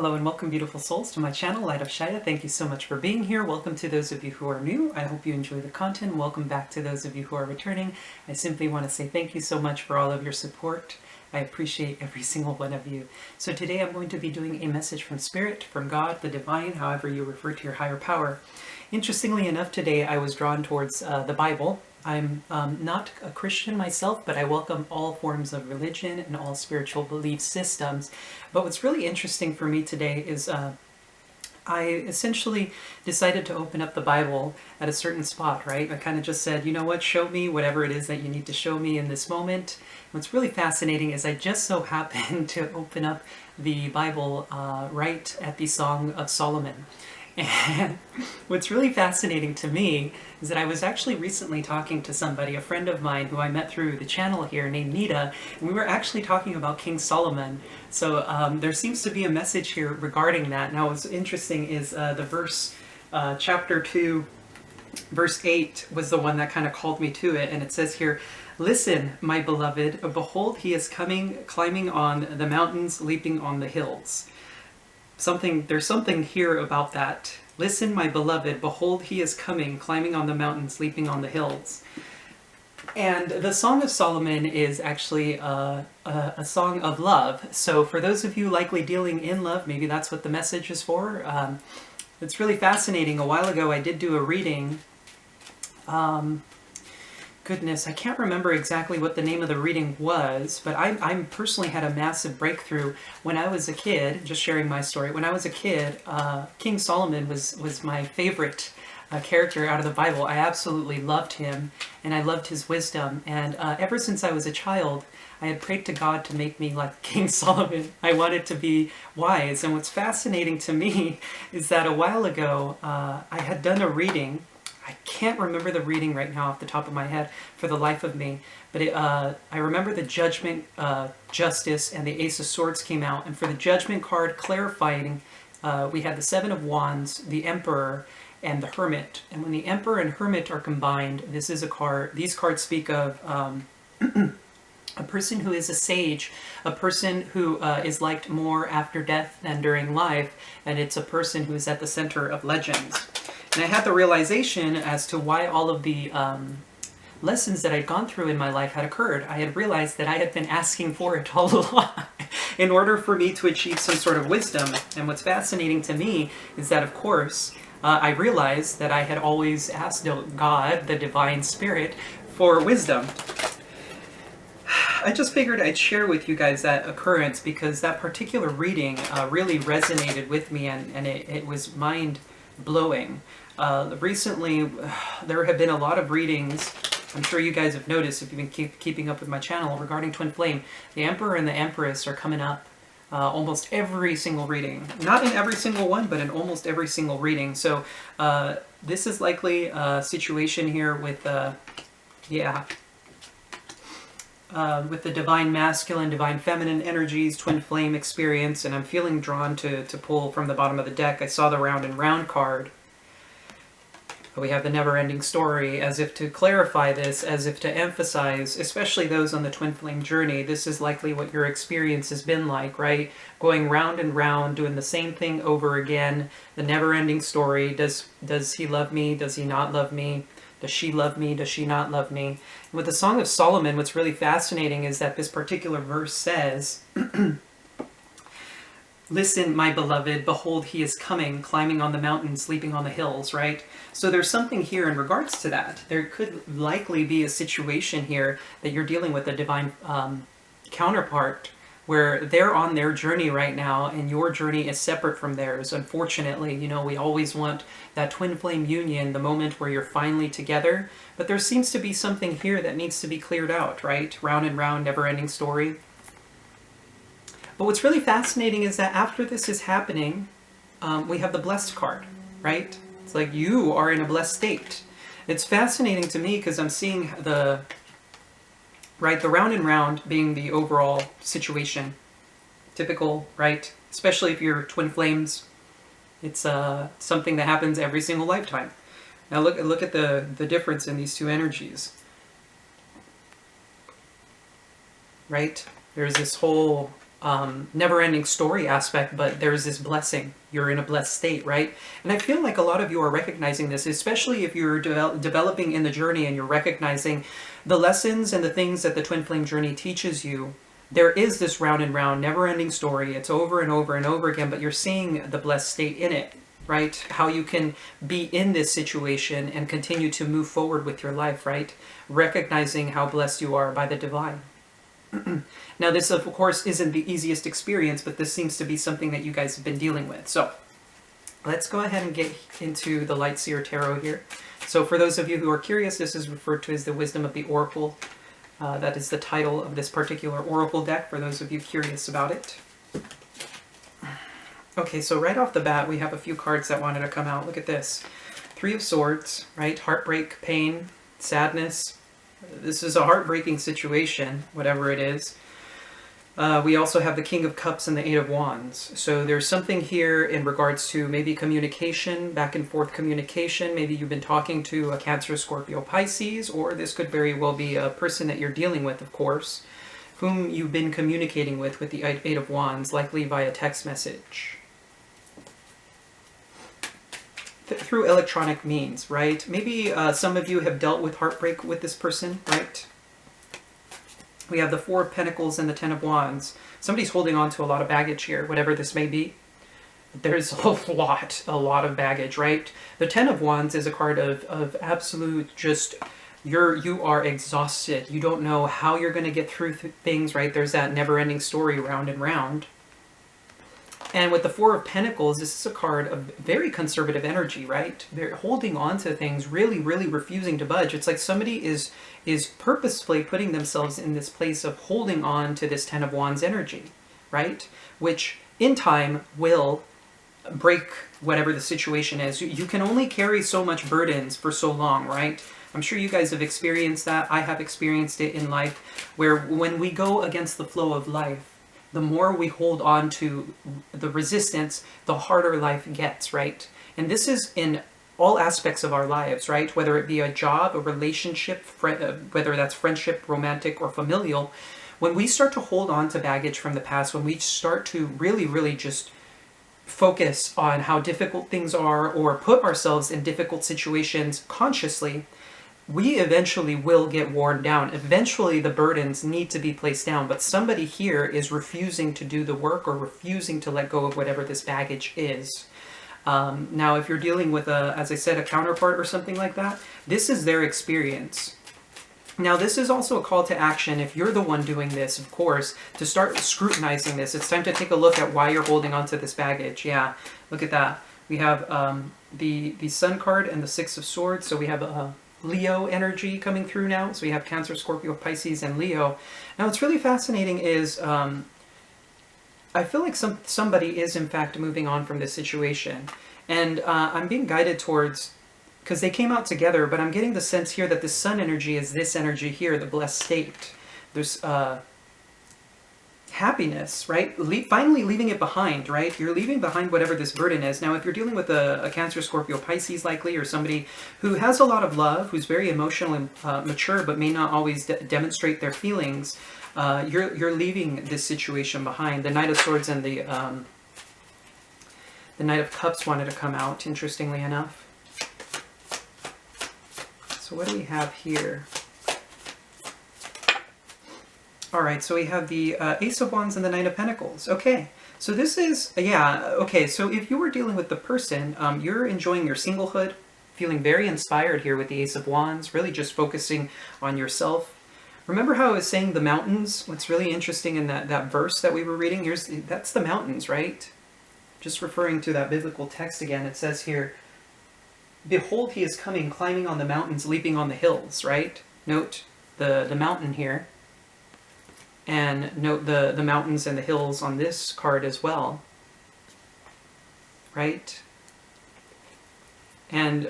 Hello and welcome, beautiful souls, to my channel, Light of Shaya. Thank you so much for being here. Welcome to those of you who are new. I hope you enjoy the content. Welcome back to those of you who are returning. I simply want to say thank you so much for all of your support. I appreciate every single one of you. So today I'm going to be doing a message from Spirit, from God, the Divine, however you refer to your higher power. Interestingly enough, today I was drawn towards the Bible. I'm not a Christian myself, but I welcome all forms of religion and all spiritual belief systems. But what's really interesting for me today is I essentially decided to open up the Bible at a certain spot, right? I kind of just said, you know what, show me whatever it is that you need to show me in this moment. What's really fascinating is I just so happened to open up the Bible right at the Song of Solomon. And what's really fascinating to me is that I was actually recently talking to somebody, a friend of mine who I met through the channel here named Nita, and we were actually talking about King Solomon. So there seems to be a message here regarding that. Now what's interesting is the verse, chapter 2, verse 8 was the one that kind of called me to it, and it says here, "Listen, my beloved, behold, he is coming, climbing on the mountains, leaping on the hills." There's something here about that. Listen, my beloved, behold, he is coming, climbing on the mountains, leaping on the hills. And the Song of Solomon is actually a song of love. So for those of you likely dealing in love, maybe that's what the message is for. It's really fascinating. A while ago I did do a reading. Goodness, I can't remember exactly what the name of the reading was, but I personally had a massive breakthrough when I was a kid. Just sharing my story. When I was a kid, King Solomon was my favorite character out of the Bible. I absolutely loved him, and I loved his wisdom. And ever since I was a child, I had prayed to God to make me like King Solomon. I wanted to be wise. And what's fascinating to me is that a while ago, I had done a reading. I can't remember the reading right now off the top of my head for the life of me, but I remember the Judgment, Justice, and the Ace of Swords came out, and for the Judgment card clarifying, we had the Seven of Wands, the Emperor, and the Hermit. And when the Emperor and Hermit are combined, this is a card. These cards speak of a person who is a sage, a person who is liked more after death than during life, and it's a person who is at the center of legends. And I had the realization as to why all of the lessons that I'd gone through in my life had occurred. I had realized that I had been asking for it all along in order for me to achieve some sort of wisdom. And what's fascinating to me is that, of course, I realized that I had always asked God, the Divine Spirit, for wisdom. I just figured I'd share with you guys that occurrence because that particular reading really resonated with me, and it was mind-blowing. Recently, there have been a lot of readings, I'm sure you guys have noticed if you've been keeping up with my channel, regarding Twin Flame. The Emperor and the Empress are coming up almost every single reading. Not in every single one, but in almost every single reading. So this is likely a situation here with, with the Divine Masculine, Divine Feminine energies, Twin Flame experience, and I'm feeling drawn to pull from the bottom of the deck. I saw the Round and Round card. We have the Never-Ending Story, as if to clarify this, as if to emphasize, especially those on the Twin Flame journey, this is likely what your experience has been like, right? Going round and round, doing the same thing over again, the never-ending story. Does he love me? Does he not love me? Does she love me? Does she not love me? And with the Song of Solomon, what's really fascinating is that this particular verse says, "Listen, my beloved, behold, he is coming, climbing on the mountains, leaping on the hills," right? So there's something here in regards to that. There could likely be a situation here that you're dealing with a divine counterpart where they're on their journey right now and your journey is separate from theirs. Unfortunately, you know, we always want that twin flame union, the moment where you're finally together, but there seems to be something here that needs to be cleared out, right? Round and round, never-ending story. But what's really fascinating is that after this is happening, we have the Blessed card, right? It's like you are in a blessed state. It's fascinating to me because I'm seeing the Round and Round being the overall situation. Typical, right? Especially if you're twin flames. It's something that happens every single lifetime. Now look at the difference in these two energies. Right? There's this whole never-ending story aspect, but there's this blessing. You're in a blessed state, right? And I feel like a lot of you are recognizing this, especially if you're developing in the journey and you're recognizing the lessons and the things that the twin flame journey teaches you. There is this round and round, never-ending story. It's over and over and over again, but you're seeing the blessed state in it, right? How you can be in this situation and continue to move forward with your life, right? Recognizing how blessed you are by the divine. Now, this, of course, isn't the easiest experience, but this seems to be something that you guys have been dealing with. So let's go ahead and get into the Light Seer Tarot here. So for those of you who are curious, this is referred to as the Wisdom of the Oracle. That is the title of this particular Oracle deck, for those of you curious about it. Okay, so right off the bat, we have a few cards that wanted to come out. Look at this. Three of Swords, right? Heartbreak, pain, sadness. This is a heartbreaking situation, whatever it is. We also have the King of Cups and the Eight of Wands. So there's something here in regards to maybe communication, back and forth communication. Maybe you've been talking to a Cancer, Scorpio, Pisces, or this could very well be a person that you're dealing with, of course, whom you've been communicating with the Eight of Wands, likely via text message. Through electronic means, right? Maybe some of you have dealt with heartbreak with this person, right? We have the Four of Pentacles and the Ten of Wands. Somebody's holding on to a lot of baggage here, whatever this may be. There's a lot of baggage, right? The Ten of Wands is a card of absolute just, you are exhausted. You don't know how you're going to get through things, right? There's that never-ending story round and round. And with the Four of Pentacles, this is a card of very conservative energy, right? They're holding on to things, really, really refusing to budge. It's like somebody is purposefully putting themselves in this place of holding on to this Ten of Wands energy, right? Which in time will break whatever the situation is. You can only carry so much burdens for so long, right? I'm sure you guys have experienced that. I have experienced it in life, where when we go against the flow of life, the more we hold on to the resistance, the harder life gets, right? And this is in all aspects of our lives, right? Whether it be a job, a relationship, whether that's friendship, romantic, or familial, when we start to hold on to baggage from the past, when we start to really, really just focus on how difficult things are or put ourselves in difficult situations consciously, we eventually will get worn down. Eventually the burdens need to be placed down, but somebody here is refusing to do the work or refusing to let go of whatever this baggage is. Now, if you're dealing with as I said, a counterpart or something like that, this is their experience. Now, this is also a call to action, if you're the one doing this, of course, to start scrutinizing this. It's time to take a look at why you're holding on to this baggage. Yeah, look at that. We have the Sun card and the Six of Swords, so we have Leo energy coming through now. So we have Cancer, Scorpio, Pisces, and Leo. Now, what's really fascinating is I feel like somebody is, in fact, moving on from this situation. And I'm being guided towards, because they came out together, but I'm getting the sense here that the Sun energy is this energy here, the blessed state. There's happiness, right? Finally leaving it behind, right? You're leaving behind whatever this burden is. Now, if you're dealing with a Cancer, Scorpio, Pisces likely, or somebody who has a lot of love, who's very emotionally mature, but may not always demonstrate their feelings, you're leaving this situation behind. The Knight of Swords and the Knight of Cups wanted to come out, interestingly enough. So what do we have here? All right, so we have the Ace of Wands and the Knight of Pentacles. Okay, so this is, yeah, okay, so if you were dealing with the person, you're enjoying your singlehood, feeling very inspired here with the Ace of Wands, really just focusing on yourself. Remember how I was saying the mountains? What's really interesting in that verse that we were reading, that's the mountains, right? Just referring to that biblical text again, it says here, "Behold, he is coming, climbing on the mountains, leaping on the hills," right? Note the mountain here. And note the mountains and the hills on this card as well, right? And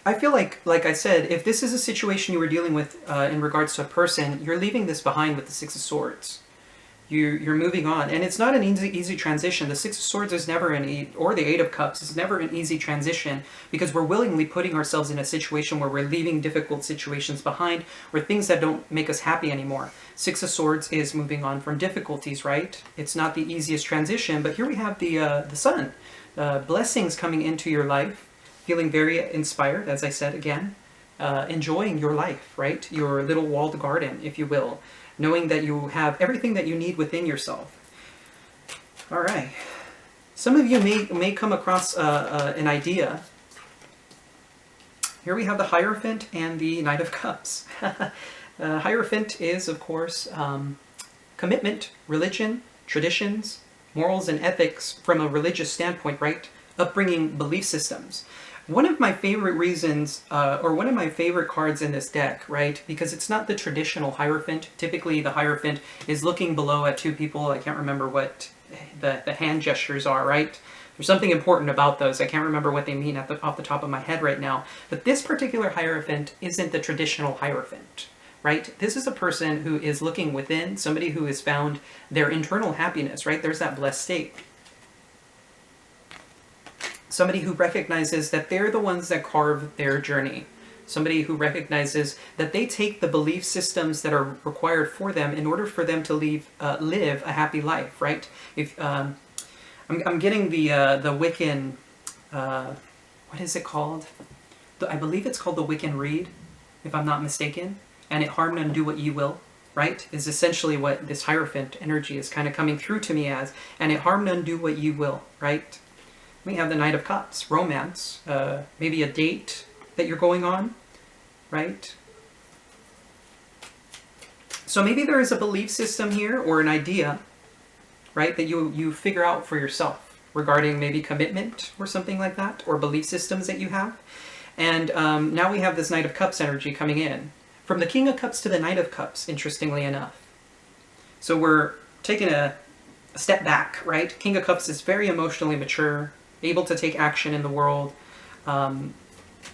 I feel like I said, if this is a situation you were dealing with in regards to a person, you're leaving this behind with the Six of Swords. You're moving on, and it's not an easy transition. The Six of Swords is never or the Eight of Cups is never an easy transition, because we're willingly putting ourselves in a situation where we're leaving difficult situations behind, or things that don't make us happy anymore. Six of Swords is moving on from difficulties, right? It's not the easiest transition, but here we have the Sun, blessings coming into your life, feeling very inspired, as I said again, enjoying your life, right? Your little walled garden, if you will. Knowing that you have everything that you need within yourself. All right. Some of you may come across an idea. Here we have the Hierophant and the Knight of Cups. Hierophant is, of course, commitment, religion, traditions, morals and ethics from a religious standpoint, right? Upbringing, belief systems. One of my favorite reasons, or one of my favorite cards in this deck, right? Because it's not the traditional Hierophant. Typically, the Hierophant is looking below at two people. I can't remember what the hand gestures are, right? There's something important about those. I can't remember what they mean off the top of my head right now. But this particular Hierophant isn't the traditional Hierophant, right? This is a person who is looking within, somebody who has found their internal happiness, right? There's that blessed state. Somebody who recognizes that they're the ones that carve their journey. Somebody who recognizes that they take the belief systems that are required for them in order for them to live a happy life, right? If I'm getting the Wiccan, what is it called? I believe it's called the Wiccan Reed, if I'm not mistaken. And it harm none, do what ye will, right? Is essentially what this Hierophant energy is kind of coming through to me as. And it harm none, do what ye will, right? We have the Knight of Cups, romance, maybe a date that you're going on, right? So maybe there is a belief system here or an idea, right, that you figure out for yourself regarding maybe commitment or something like that, or belief systems that you have. And now we have this Knight of Cups energy coming in. From the King of Cups to the Knight of Cups, interestingly enough. So we're taking a step back, right? King of Cups is very emotionally mature, able to take action in the world. The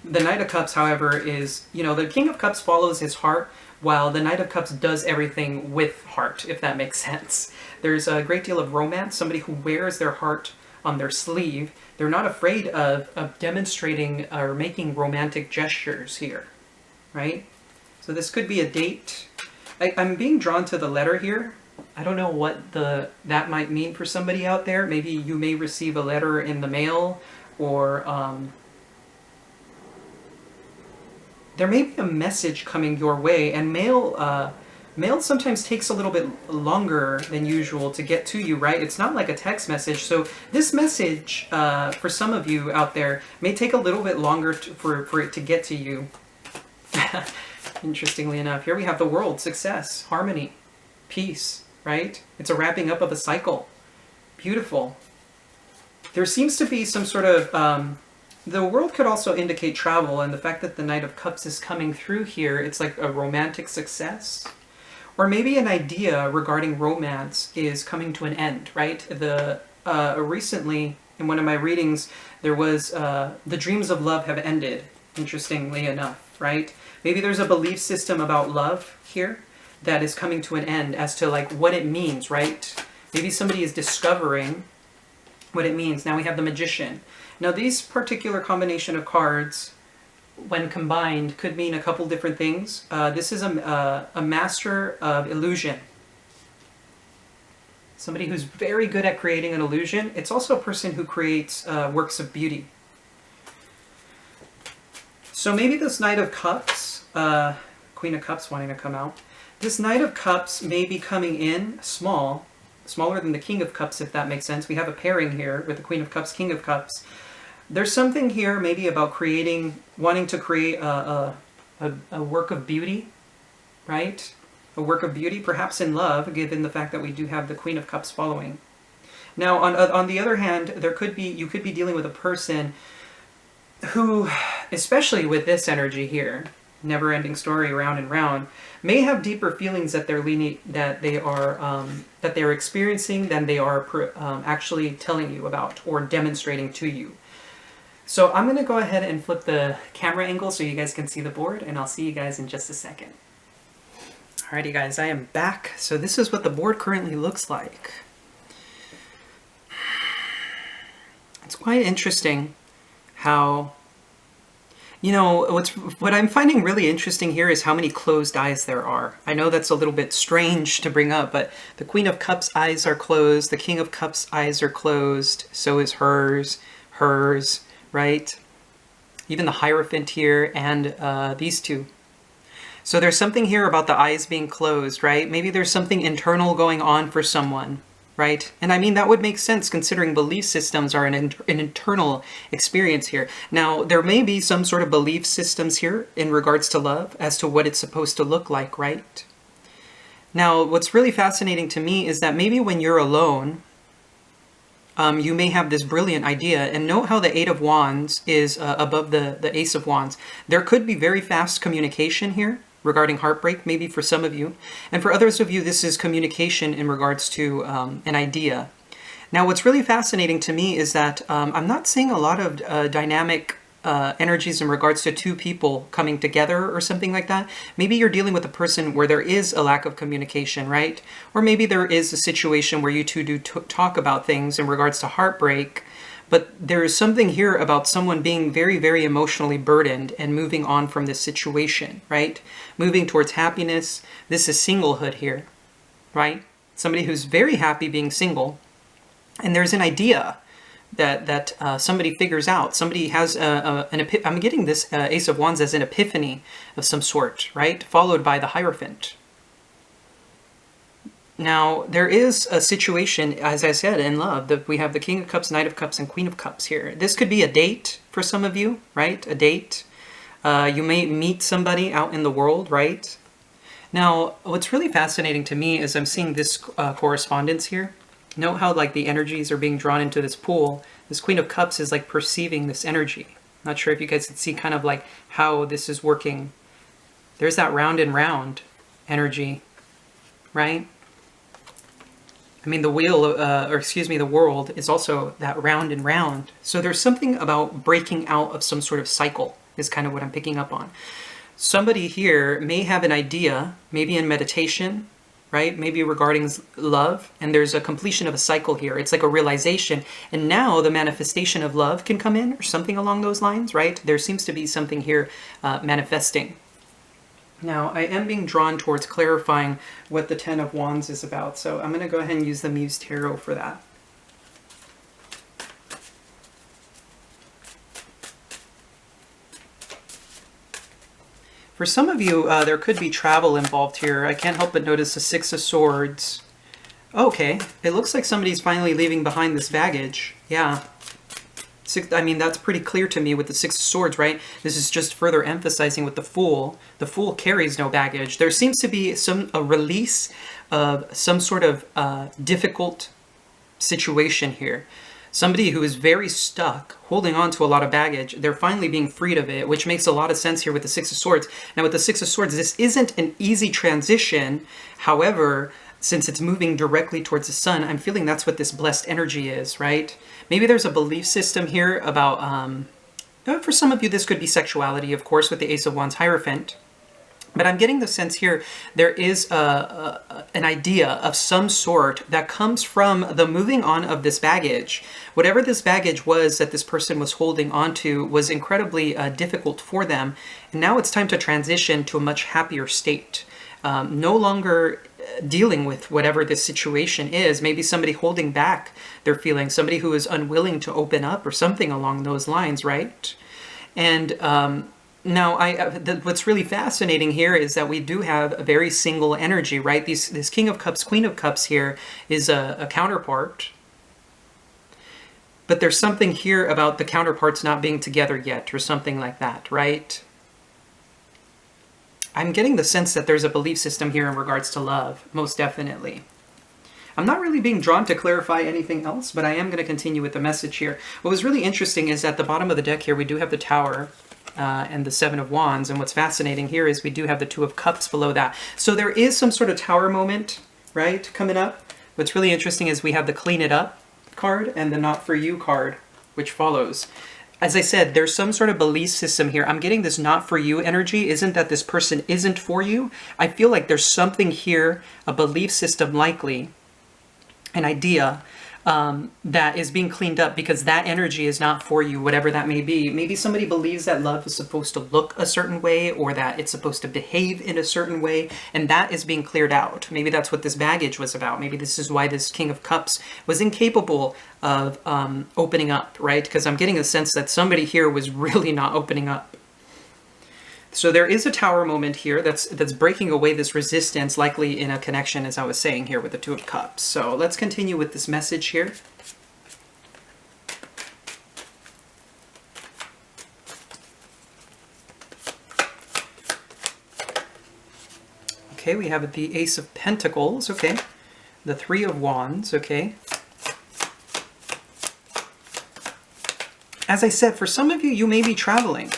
Knight of Cups, however, is, the King of Cups follows his heart, while the Knight of Cups does everything with heart, if that makes sense. There's a great deal of romance, somebody who wears their heart on their sleeve. They're not afraid of demonstrating or making romantic gestures here, right? So this could be a date. I'm being drawn to the letter here. I don't know what that might mean for somebody out there. Maybe you may receive a letter in the mail, or there may be a message coming your way, and mail sometimes takes a little bit longer than usual to get to you, right? It's not like a text message. So this message, for some of you out there, may take a little bit longer for it to get to you. Interestingly enough, here we have the World, success, harmony, peace, right? It's a wrapping up of a cycle. Beautiful. There seems to be some sort of, the World could also indicate travel, and the fact that the Knight of Cups is coming through here, it's like a romantic success. Or maybe an idea regarding romance is coming to an end, right? Recently, in one of my readings, there was, the dreams of love have ended, interestingly enough, right? Maybe there's a belief system about love here that is coming to an end as to like what it means, right? Maybe somebody is discovering what it means. Now we have the Magician. Now these particular combination of cards, when combined, could mean a couple different things. This is a master of illusion. Somebody who's very good at creating an illusion. It's also a person who creates works of beauty. So maybe this Knight of Cups, Queen of Cups wanting to come out. This Knight of Cups may be coming in smaller than the King of Cups, if that makes sense. We have a pairing here with the Queen of Cups, King of Cups. There's something here maybe about wanting to create a work of beauty, right? A work of beauty, perhaps in love, given the fact that we do have the Queen of Cups following. Now, on the other hand, you could be dealing with a person who, especially with this energy here, never-ending story, round and round, may have deeper feelings that they are experiencing than they are actually telling you about or demonstrating to you. So I'm going to go ahead and flip the camera angle so you guys can see the board, and I'll see you guys in just a second. All Alrighty guys, I am back. So this is what the board currently looks like. It's quite interesting how, you know, what I'm finding really interesting here is how many closed eyes there are. I know that's a little bit strange to bring up, but the Queen of Cups eyes are closed, the King of Cups eyes are closed, so is hers, right? Even the Hierophant here and these two. So there's something here about the eyes being closed, right? Maybe there's something internal going on for someone, right? And I mean, that would make sense considering belief systems are an internal experience here. Now, there may be some sort of belief systems here in regards to love as to what it's supposed to look like, right? Now, what's really fascinating to me is that maybe when you're alone, you may have this brilliant idea, and note how the Eight of Wands is above the Ace of Wands. There could be very fast communication here regarding heartbreak, maybe for some of you. And for others of you, this is communication in regards to an idea. Now, what's really fascinating to me is that I'm not seeing a lot of dynamic energies in regards to two people coming together or something like that. Maybe you're dealing with a person where there is a lack of communication, right? Or maybe there is a situation where you two do talk about things in regards to heartbreak, but there is something here about someone being very, very emotionally burdened and moving on from this situation, right? Moving towards happiness. This is singlehood here, right? Somebody who's very happy being single, and there's an idea that somebody figures out. Somebody has I'm getting this Ace of Wands as an epiphany of some sort, right? Followed by the Hierophant. Now, there is a situation, as I said, in love, that we have the King of Cups, Knight of Cups, and Queen of Cups here. This could be a date for some of you, right? A date. You may meet somebody out in the world, right? Now, what's really fascinating to me is I'm seeing this correspondence here. Note how like the energies are being drawn into this pool. This Queen of Cups is like perceiving this energy. Not sure if you guys can see kind of like how this is working. There's that round and round energy, right? I mean, the wheel, or excuse me, the world is also that round and round. So there's something about breaking out of some sort of cycle is kind of what I'm picking up on. Somebody here may have an idea, maybe in meditation, right? Maybe regarding love, and there's a completion of a cycle here. It's like a realization, and now the manifestation of love can come in, or something along those lines, right? There seems to be something here manifesting. Now, I am being drawn towards clarifying what the Ten of Wands is about, so I'm going to go ahead and use the Muse Tarot for that. For some of you, there could be travel involved here. I can't help but notice the Six of Swords. Okay, it looks like somebody's finally leaving behind this baggage. Yeah. I mean, that's pretty clear to me with the Six of Swords, right? This is just further emphasizing with the Fool. The Fool carries no baggage. There seems to be a release of some sort of difficult situation here. Somebody who is very stuck, holding on to a lot of baggage, they're finally being freed of it, which makes a lot of sense here with the Six of Swords. Now, with the Six of Swords, this isn't an easy transition. However, since it's moving directly towards the sun, I'm feeling that's what this blessed energy is, right? Maybe there's a belief system here about, for some of you, this could be sexuality, of course, with the Ace of Wands Hierophant. But I'm getting the sense here there is an idea of some sort that comes from the moving on of this baggage. Whatever this baggage was that this person was holding on to was incredibly difficult for them. And now it's time to transition to a much happier state. No longer dealing with whatever this situation is. Maybe somebody holding back their feelings, somebody who is unwilling to open up or something along those lines, right? And now, what's really fascinating here is that we do have a very single energy, right? This King of Cups, Queen of Cups here is a counterpart. But there's something here about the counterparts not being together yet or something like that, right? I'm getting the sense that there's a belief system here in regards to love, most definitely. I'm not really being drawn to clarify anything else, but I am going to continue with the message here. What was really interesting is at the bottom of the deck here, we do have the Tower and the Seven of Wands. And what's fascinating here is we do have the Two of Cups below that. So there is some sort of Tower moment, right, coming up. What's really interesting is we have the Clean It Up card and the Not For You card, which follows. as I said, there's some sort of belief system here. I'm getting this not for you energy. Isn't that this person isn't for you? I feel like there's something here, a belief system likely, an idea that is being cleaned up because that energy is not for you, whatever that may be. Maybe somebody believes that love is supposed to look a certain way or that it's supposed to behave in a certain way, and that is being cleared out. Maybe that's what this baggage was about. Maybe this is why this King of Cups was incapable of opening up, right? Because I'm getting a sense that somebody here was really not opening up. So there is a Tower moment here that's breaking away this resistance, likely in a connection, as I was saying here, with the Two of Cups. So let's continue with this message here. Okay, we have the Ace of Pentacles, okay. The Three of Wands, okay. As I said, for some of you, you may be traveling.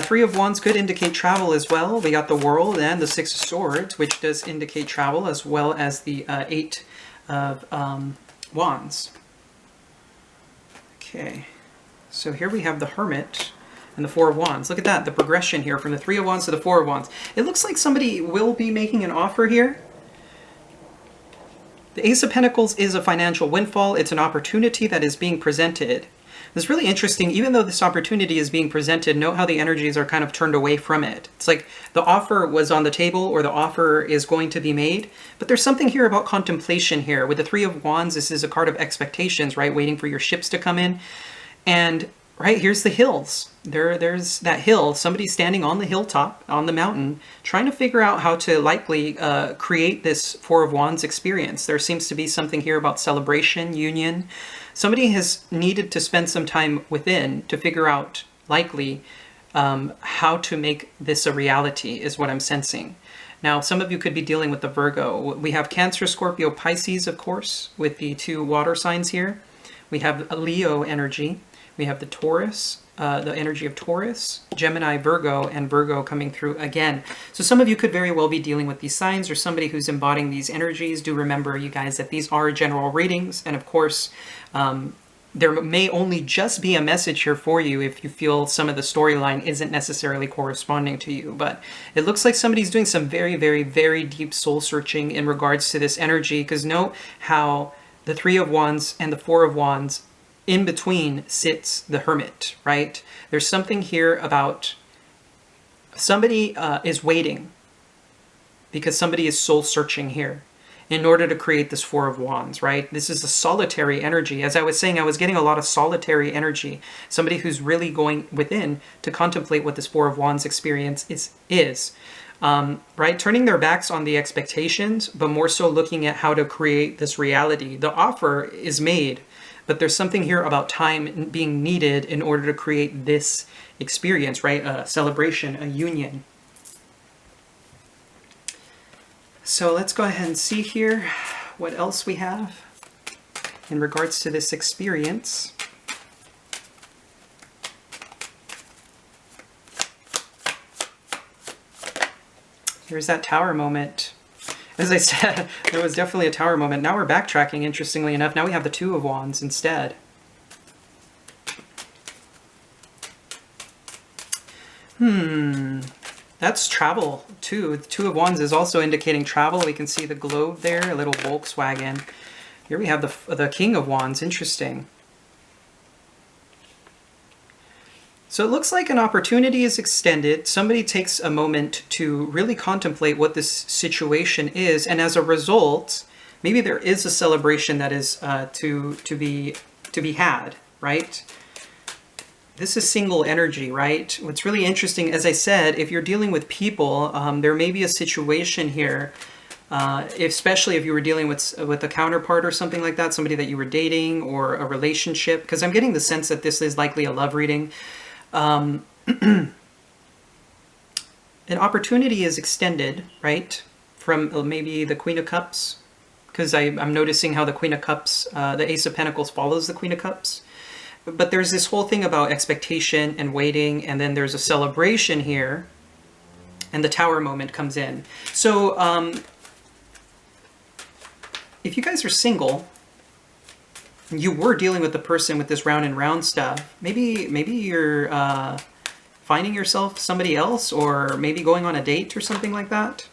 Three of Wands could indicate travel as well. We got the World and the Six of Swords, which does indicate travel, as well as the Eight of Wands. Okay, so here we have the Hermit and the Four of Wands. Look at that, the progression here from the Three of Wands to the Four of Wands. It looks like somebody will be making an offer here. The Ace of Pentacles is a financial windfall. It's an opportunity that is being presented. It's really interesting, even though this opportunity is being presented, note how the energies are kind of turned away from it. It's like the offer was on the table or the offer is going to be made, but there's something here about contemplation here. With the Three of Wands, this is a card of expectations, right? Waiting for your ships to come in. And right, here's the hills. There's that hill, somebody standing on the hilltop, on the mountain, trying to figure out how to likely create this Four of Wands experience. There seems to be something here about celebration, union. Somebody has needed to spend some time within to figure out, likely, how to make this a reality, is what I'm sensing. Now, some of you could be dealing with the Virgo. We have Cancer, Scorpio, Pisces, of course, with the two water signs here. We have a Leo energy. We have the Taurus, the energy of Taurus, Gemini, Virgo, and Virgo coming through again. So some of you could very well be dealing with these signs, or somebody who's embodying these energies. Do remember, you guys, that these are general readings. And of course, there may only just be a message here for you if you feel some of the storyline isn't necessarily corresponding to you. But it looks like somebody's doing some very, very, very deep soul searching in regards to this energy. Because note how the Three of Wands and the Four of Wands, in between sits the Hermit, right? There's something here about somebody is waiting because somebody is soul searching here in order to create this Four of Wands, right? This is a solitary energy. As I was saying, I was getting a lot of solitary energy. Somebody who's really going within to contemplate what this Four of Wands experience is. Right? Turning their backs on the expectations, but more so looking at how to create this reality. The offer is made, but there's something here about time being needed in order to create this experience, right? A celebration, a union. So let's go ahead and see here what else we have in regards to this experience. Here's that Tower moment. As I said, there was definitely a Tower moment. Now we're backtracking, interestingly enough. Now we have the Two of Wands instead. That's travel, too. The Two of Wands is also indicating travel. We can see the globe there, a little Volkswagen. Here we have the King of Wands. Interesting. So it looks like an opportunity is extended. Somebody takes a moment to really contemplate what this situation is, and as a result, maybe there is a celebration that is to be had, right? This is single energy, right? What's really interesting, as I said, if you're dealing with people, there may be a situation here, especially if you were dealing with a counterpart or something like that, somebody that you were dating or a relationship, because I'm getting the sense that this is likely a love reading. An opportunity is extended, right, from maybe the Queen of Cups, because I'm noticing how the Queen of Cups, the Ace of Pentacles follows the Queen of Cups. But there's this whole thing about expectation and waiting, and then there's a celebration here, and the Tower moment comes in. So if you guys are single, you were dealing with the person with this round and round stuff. Maybe you're finding yourself somebody else, or maybe going on a date or something like that.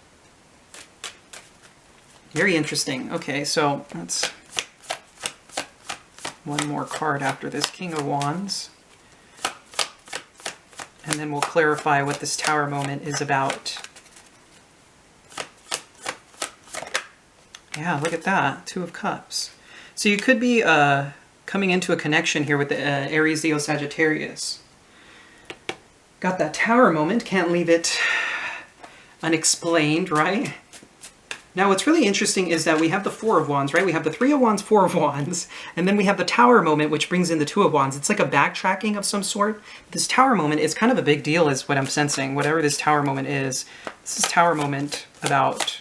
Very interesting. Okay, so that's one more card after this King of Wands. And then we'll clarify what this Tower moment is about. Yeah, look at that. Two of Cups. So you could be coming into a connection here with the Aries, Leo, Sagittarius. Got that Tower moment. Can't leave it unexplained, right? Now what's really interesting is that we have the Four of Wands, right? We have the Three of Wands, Four of Wands, and then we have the Tower moment, which brings in the Two of Wands. It's like a backtracking of some sort. This Tower moment is kind of a big deal, is what I'm sensing. Whatever this Tower moment is, this is Tower moment about...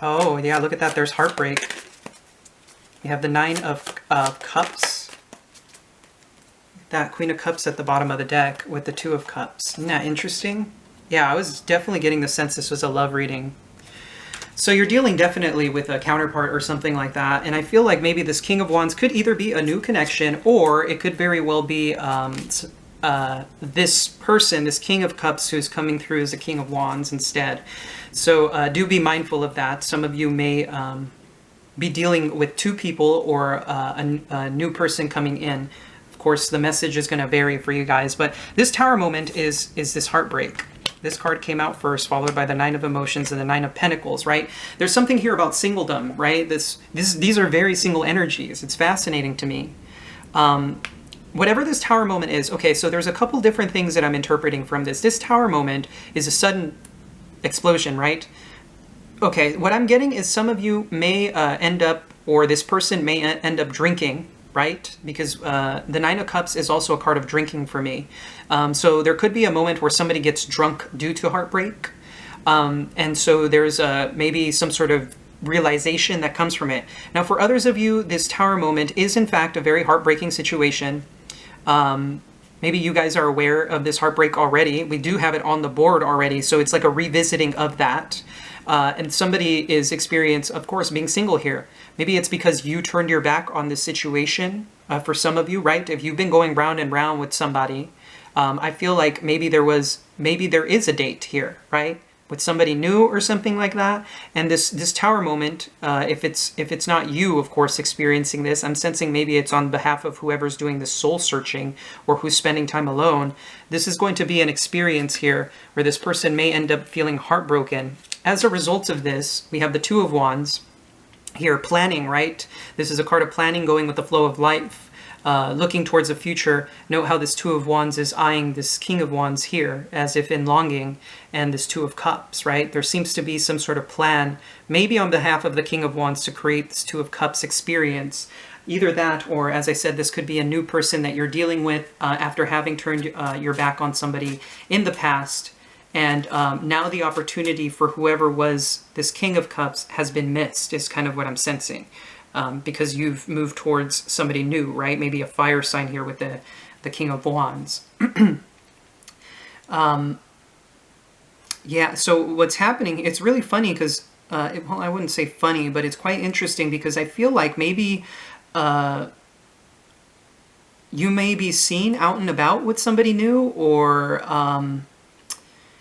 Oh, yeah, look at that. There's heartbreak. You have the Nine of Cups. That Queen of Cups at the bottom of the deck with the Two of Cups. Isn't that interesting? Yeah, I was definitely getting the sense this was a love reading. So you're dealing definitely with a counterpart or something like that. And I feel like maybe this King of Wands could either be a new connection, or it could very well be this person, this King of Cups, who's coming through as a King of Wands instead. So do be mindful of that. Some of you may be dealing with two people, or a new person coming in. Of course, the message is going to vary for you guys. But this Tower moment is this heartbreak. This card came out first, followed by the Nine of Emotions and the Nine of Pentacles, right? There's something here about singledom, right? These are very single energies. It's fascinating to me. Whatever this Tower moment is, okay, so there's a couple different things that I'm interpreting from this. This Tower moment is a sudden explosion, right? Okay, what I'm getting is some of you may end up, or this person may end up drinking, right? Because the Nine of Cups is also a card of drinking for me. So there could be a moment where somebody gets drunk due to heartbreak. And so there's maybe some sort of realization that comes from it. Now, for others of you, this Tower moment is in fact a very heartbreaking situation. Maybe you guys are aware of this heartbreak already. We do have it on the board already, so it's like a revisiting of that. And somebody is experiencing, of course, being single here. Maybe it's because you turned your back on this situation, for some of you, right? If you've been going round and round with somebody, I feel like maybe there is a date here, right? With somebody new or something like that. And this Tower moment, if it's not you, of course, experiencing this, I'm sensing maybe it's on behalf of whoever's doing this soul searching, or who's spending time alone. This is going to be an experience here where this person may end up feeling heartbroken. As a result of this, we have the Two of Wands here, planning, right? This is a card of planning, going with the flow of life. Looking towards the future. Note how this Two of Wands is eyeing this King of Wands here, as if in longing, and this Two of Cups, right? There seems to be some sort of plan, maybe on behalf of the King of Wands, to create this Two of Cups experience. Either that, or as I said, this could be a new person that you're dealing with after having turned your back on somebody in the past. And now the opportunity for whoever was this King of Cups has been missed, is kind of what I'm sensing. Because you've moved towards somebody new, right? Maybe a fire sign here with the King of Wands. Yeah, so what's happening, it's really funny because, well, I wouldn't say funny, but it's quite interesting because I feel like maybe you may be seen out and about with somebody new, or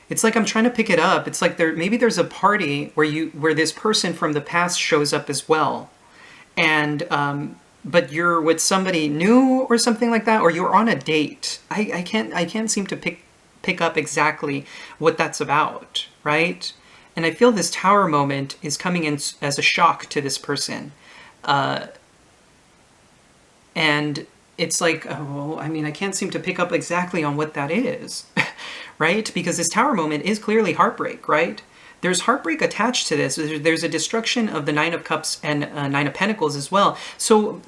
it's like I'm trying to pick it up. It's like maybe there's a party where this person from the past shows up as well. And but you're with somebody new or something like that, or you're on a date. I can't seem to pick up exactly what that's about, right? And I feel this Tower moment is coming in as a shock to this person, and it's like, oh, I mean, I can't seem to pick up exactly on what that is, right? Because this Tower moment is clearly heartbreak, right? There's heartbreak attached to this. There's a destruction of the Nine of Cups and Nine of Pentacles as well. So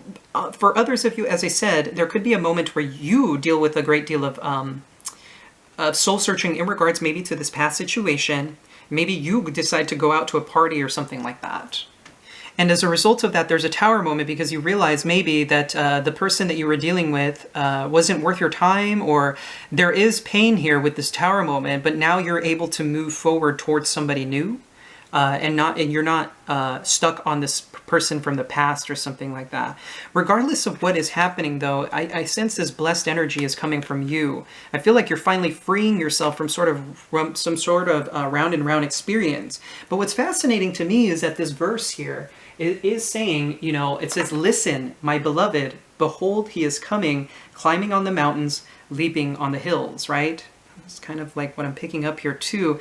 for others of you, as I said, there could be a moment where you deal with a great deal of soul searching in regards maybe to this past situation. Maybe you decide to go out to a party or something like that. And as a result of that, there's a Tower moment because you realize maybe that the person that you were dealing with wasn't worth your time, or there is pain here with this Tower moment, but now you're able to move forward towards somebody new. and you're not stuck on this person from the past or something like that. Regardless of what is happening, though, I sense this blessed energy is coming from you. I feel like you're finally freeing yourself from some sort of round and round experience. But what's fascinating to me is that this verse here is saying, you know, it says, "Listen, my beloved, behold, he is coming, climbing on the mountains, leaping on the hills," right? It's kind of like what I'm picking up here too.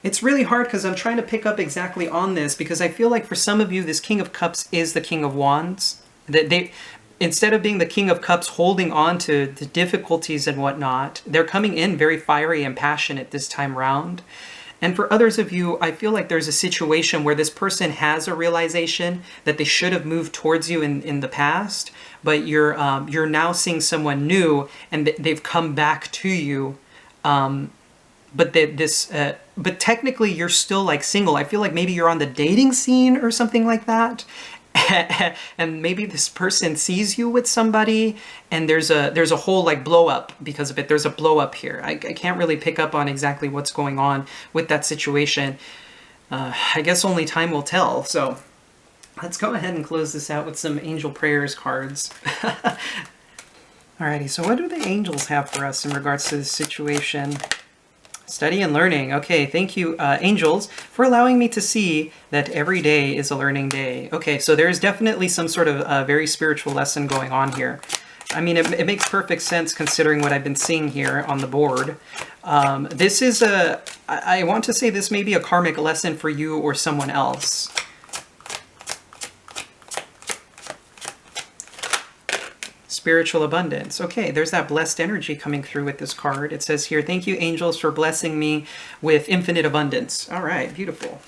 It's really hard because I'm trying to pick up exactly on this, because I feel like for some of you, this King of Cups is the King of Wands. That they, instead of being the King of Cups holding on to the difficulties and whatnot, they're coming in very fiery and passionate this time round. And for others of you, I feel like there's a situation where this person has a realization that they should have moved towards you in the past, but you're now seeing someone new and they've come back to you. But but technically you're still like single. I feel like maybe you're on the dating scene or something like that. And maybe this person sees you with somebody and there's a whole like blow up because of it. There's a blow up here. I can't really pick up on exactly what's going on with that situation. I guess only time will tell. So let's go ahead and close this out with some angel prayers cards. Alrighty, so what do the angels have for us in regards to this situation? Study and learning. Okay, thank you, angels, for allowing me to see that every day is a learning day. Okay, so there is definitely some sort of very spiritual lesson going on here. I mean, it makes perfect sense considering what I've been seeing here on the board. This is I want to say this may be a karmic lesson for you or someone else. Spiritual abundance. Okay, there's that blessed energy coming through with this card. It says here, "Thank you, angels, for blessing me with infinite abundance." All right, beautiful.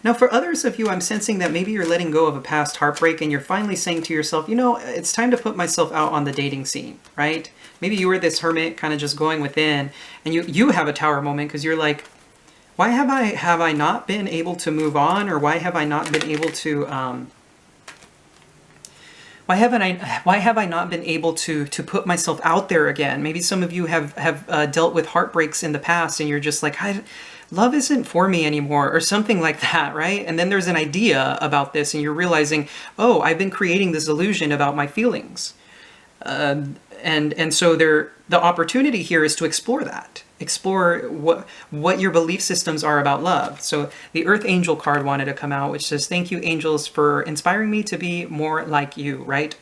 Now, for others of you, I'm sensing that maybe you're letting go of a past heartbreak and you're finally saying to yourself, you know, it's time to put myself out on the dating scene, right? Maybe you were this hermit kind of just going within, and you have a tower moment because you're like, why have I not been able to move on, or why have I not been able to why have I not been able to put myself out there again? Maybe some of you have dealt with heartbreaks in the past and you're just like, love isn't for me anymore, or something like that, right? And then there's an idea about this and you're realizing, oh, I've been creating this illusion about my feelings. And so the opportunity here is to explore that. Explore what your belief systems are about love. So the Earth Angel card wanted to come out, which says, "Thank you, angels, for inspiring me to be more like you," right?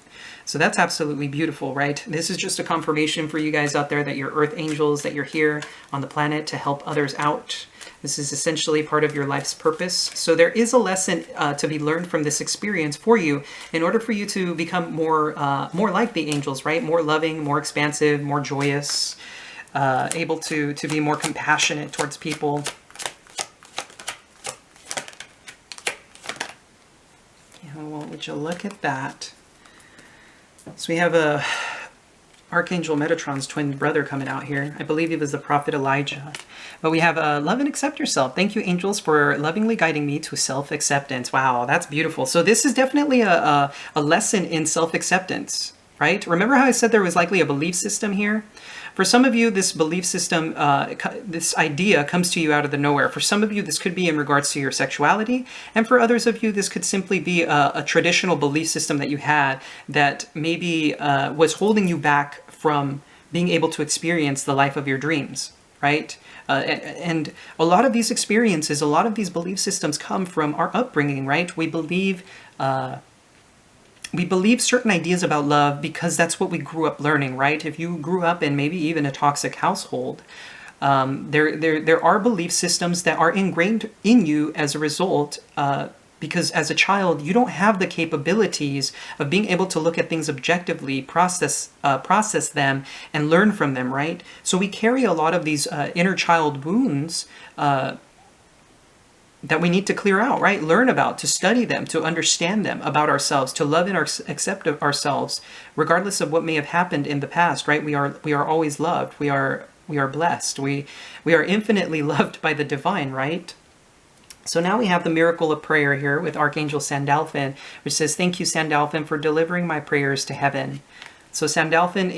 So that's absolutely beautiful, right? This is just a confirmation for you guys out there that you're Earth Angels, that you're here on the planet to help others out. This is essentially part of your life's purpose. So there is a lesson to be learned from this experience for you in order for you to become more like the angels, right? More loving, more expansive, more joyous, able to be more compassionate towards people. Yeah, well, would you look at that? So we have Archangel Metatron's twin brother coming out here. I believe he was the prophet Elijah. But we have love and accept yourself. "Thank you, angels, for lovingly guiding me to self-acceptance." Wow, that's beautiful. So this is definitely a lesson in self-acceptance, right? Remember how I said there was likely a belief system here? For some of you, this belief system, this idea comes to you out of the nowhere. For some of you, this could be in regards to your sexuality. And for others of you, this could simply be a traditional belief system that you had that maybe was holding you back from being able to experience the life of your dreams, right? And a lot of these experiences, a lot of these belief systems come from our upbringing, right? We believe certain ideas about love because that's what we grew up learning, right? If you grew up in maybe even a toxic household, there are belief systems that are ingrained in you as a result, because as a child, you don't have the capabilities of being able to look at things objectively, process them, and learn from them, right? So we carry a lot of these inner child wounds that we need to clear out, right? Learn about, to study them, to understand them about ourselves, to love and accept ourselves, regardless of what may have happened in the past, right? We are always loved. We are blessed. We are infinitely loved by the divine, right? So now we have the miracle of prayer here with Archangel Sandalphon, which says, "Thank you, Sandalphon, for delivering my prayers to heaven." So Sandalphon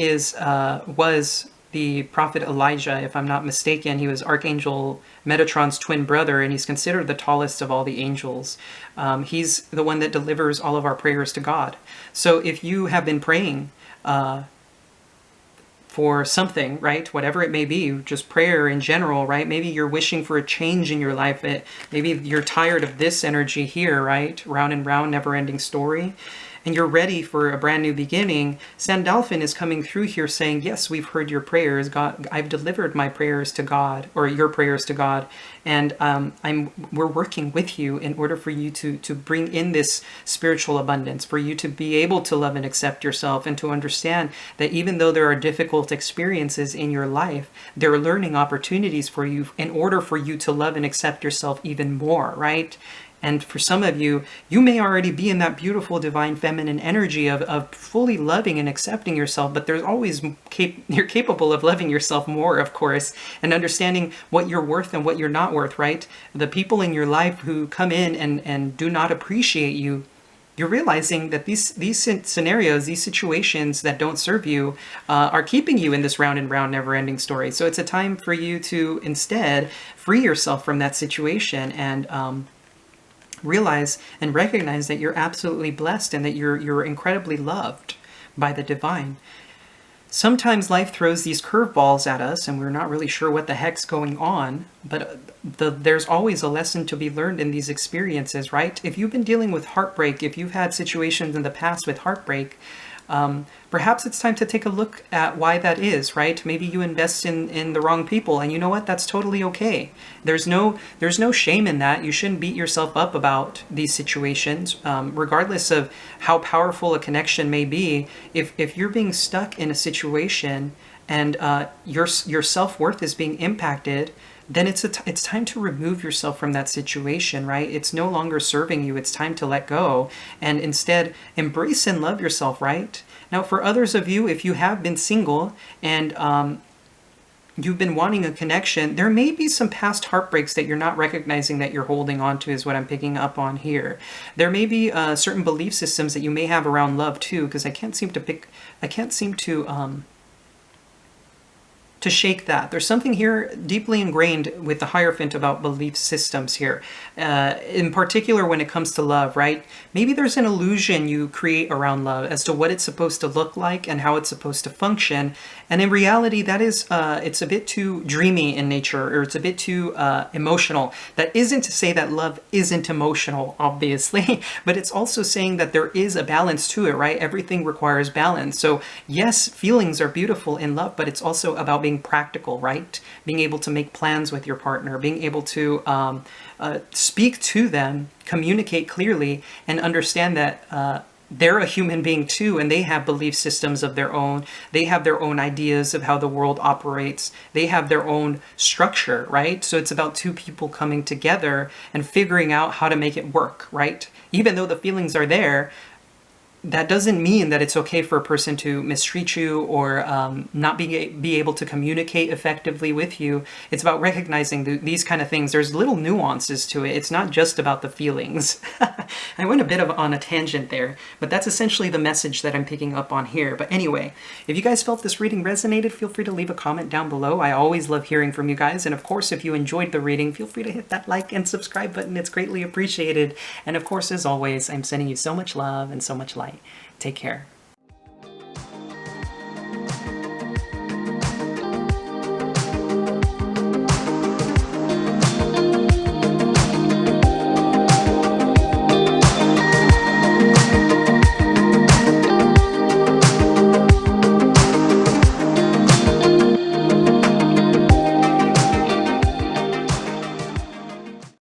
was the prophet Elijah, if I'm not mistaken. He was Archangel Metatron's twin brother, and he's considered the tallest of all the angels. He's the one that delivers all of our prayers to God. So if you have been praying for something, right, whatever it may be, just prayer in general, right, maybe you're wishing for a change in your life, maybe you're tired of this energy here, right, round and round, never-ending story, and you're ready for a brand new beginning. Sandalphon is coming through here saying, yes, we've heard your prayers. God, I've delivered my prayers to God, or your prayers to God, and we're working with you in order for you to bring in this spiritual abundance, for you to be able to love and accept yourself, and to understand that even though there are difficult experiences in your life, there are learning opportunities for you in order for you to love and accept yourself even more, right? And for some of you, you may already be in that beautiful divine feminine energy of fully loving and accepting yourself, but there's always, you're capable of loving yourself more, of course, and understanding what you're worth and what you're not worth, right? The people in your life who come in and do not appreciate you, you're realizing that these scenarios, these situations that don't serve you, are keeping you in this round and round never-ending story. So it's a time for you to instead free yourself from that situation and realize and recognize that you're absolutely blessed and that you're incredibly loved by the divine. Sometimes life throws these curveballs at us and we're not really sure what the heck's going on, but there's always a lesson to be learned in these experiences, right? If you've been dealing with heartbreak, if you've had situations in the past with heartbreak, perhaps it's time to take a look at why that is, right? Maybe you invest in the wrong people, and you know what? That's totally okay. There's no shame in that. You shouldn't beat yourself up about these situations, regardless of how powerful a connection may be. If you're being stuck in a situation and your self-worth is being impacted, then it's time to remove yourself from that situation, right? It's no longer serving you. It's time to let go and instead embrace and love yourself, right? Now, for others of you, if you have been single and you've been wanting a connection, there may be some past heartbreaks that you're not recognizing that you're holding on to, is what I'm picking up on here. There may be certain belief systems that you may have around love too, because I can't seem to shake that. There's something here deeply ingrained with the Hierophant about belief systems here, in particular when it comes to love, right? Maybe there's an illusion you create around love as to what it's supposed to look like and how it's supposed to function, and in reality that is, it's a bit too dreamy in nature, or it's a bit too emotional. That isn't to say that love isn't emotional, obviously, but it's also saying that there is a balance to it, right? Everything requires balance. So yes, feelings are beautiful in love, but it's also about being practical, right? Being able to make plans with your partner, being able to speak to them, communicate clearly, and understand that they're a human being too, and they have belief systems of their own. They have their own ideas of how the world operates. They have their own structure, right? So it's about two people coming together and figuring out how to make it work, right? Even though the feelings are there, that doesn't mean that it's okay for a person to mistreat you or not be able to communicate effectively with you. It's about recognizing these kind of things. There's little nuances to it. It's not just about the feelings. I went a bit on a tangent there, but that's essentially the message that I'm picking up on here. But anyway, if you guys felt this reading resonated, feel free to leave a comment down below. I always love hearing from you guys. And of course, if you enjoyed the reading, feel free to hit that like and subscribe button. It's greatly appreciated. And of course, as always, I'm sending you so much love and so much light. Take care.